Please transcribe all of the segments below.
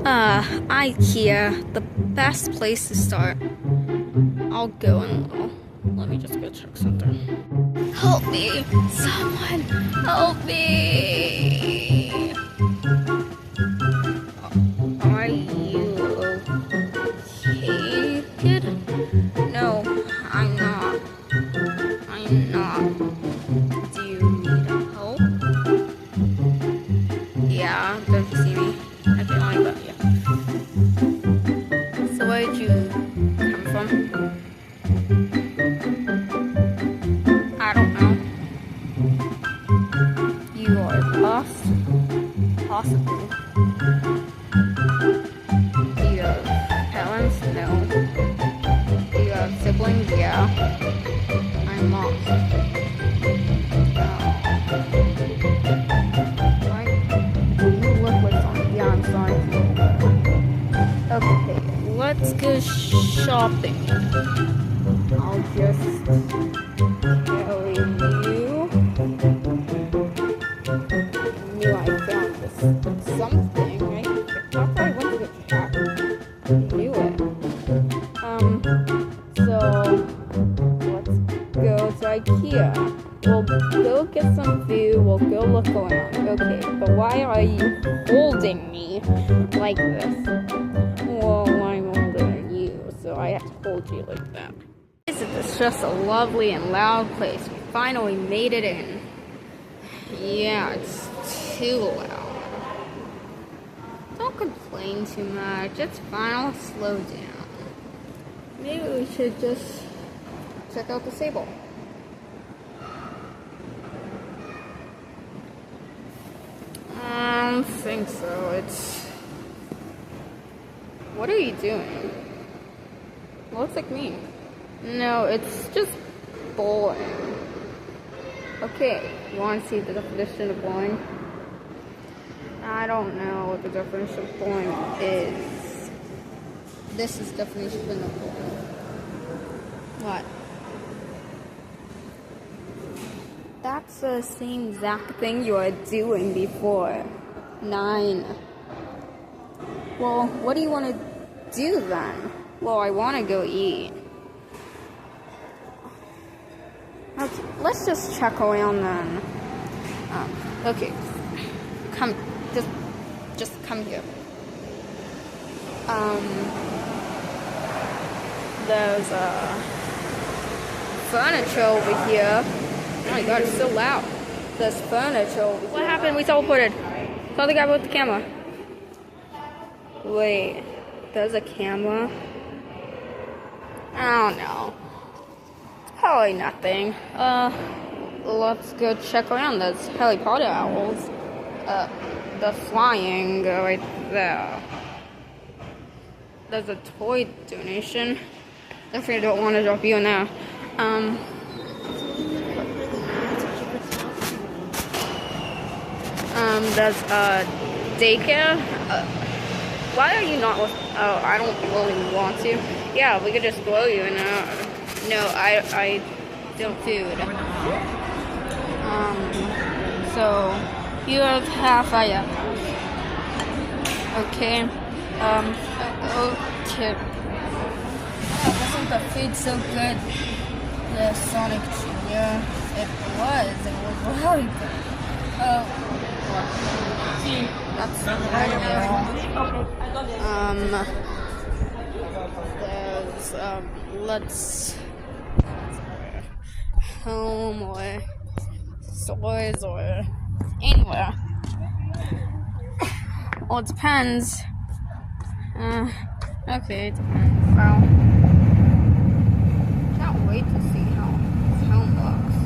Ikea, the best place to start. I'll go in a little. Let me just go check something. Help me! Someone help me! Are you okay, kid? No, I'm not. I'm not. Do you need help? Yeah, don't you see me? I feel like that, yeah. So where did you come from? I don't know. You are lost? Possibly. Do you have parents? No. Do you have siblings? Yeah. I'm lost. Why? You look like something. Yeah, I'm sorry. Okay, let's go shopping. I'll just carry you. Knew I found this something, right? After I went to the cat, I knew it. So let's go to Ikea. We'll go get some food. We'll go look around. Okay, but why are you holding me like this? Well, I'm older than you, so I have to hold you like that. It's just a lovely and loud place. We finally made it in. Yeah, it's too loud. Don't complain too much. It's fine. I'll slow down. Maybe we should just check out the table. I don't think so. It's... What are you doing? Looks like me. No, it's just boring. Okay, you want to see the definition of boring? I don't know what the definition of boring is. This is definition of boring. What? That's the same exact thing you were doing before. 9. Well, what do you want to do then? Well, I want to go eat. Okay, let's just check around then. Okay, come, just come here. There's furniture over here. Oh my god, it's so loud. There's furniture over here. What happened? We teleported. Saw the guy with the camera. Wait, there's a camera? I don't know. Probably nothing. Let's go check around. There's Harry Potter owls. They're flying right there. There's a toy donation. Definitely don't want to drop you in there. There's daycare. Why are you not with? Oh, I don't really want to. Yeah, we could just throw you in there. No, I don't food. So you have half, I have half. Okay. Okay. Wasn't the food so good? The Sonic Junior. It was really good. That's right there. There's let's home or stores or anywhere. Well, it depends. Okay, it depends. Well, can't wait to see how this home looks.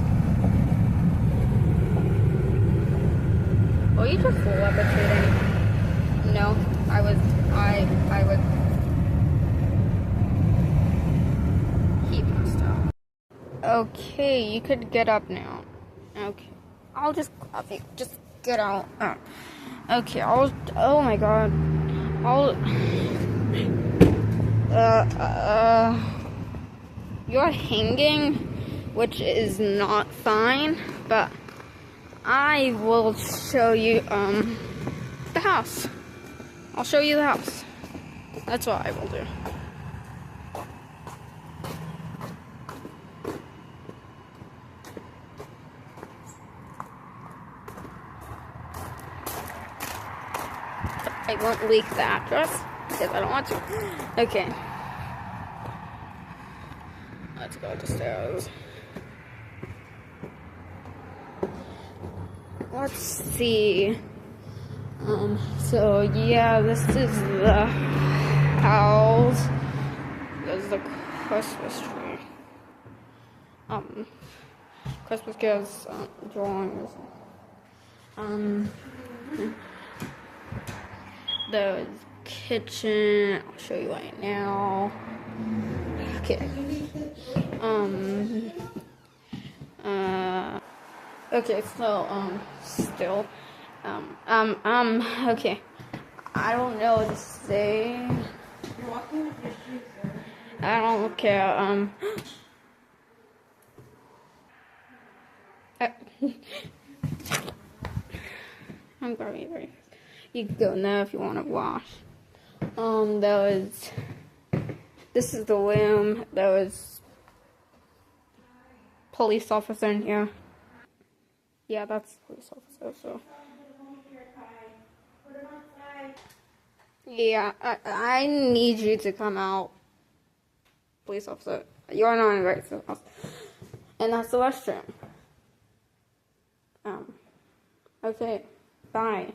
Were you just levitating? No, I was he messed up. Okay, you could get up now. Okay, I'll just grab you. Just get out. Okay, oh my god. You're hanging, which is not fine, but I will show you, the house. I'll show you the house. That's what I will do. I won't leak the address because I don't want to. Okay. Let's go upstairs. Let's see. So yeah, this is the house. There's the Christmas tree. Christmas gifts, drawings. The kitchen, I'll show you right now. Okay. Okay, so, still, okay. I don't know what to say. You're walking with your shoes, sir. I don't care, I'm very. You can go now if you want to wash. This is the room. There was police officer in here. Yeah, that's the police officer, so. Yeah, I need you to come out. Police officer, you're not invited to the house. And that's the restroom. Okay, bye.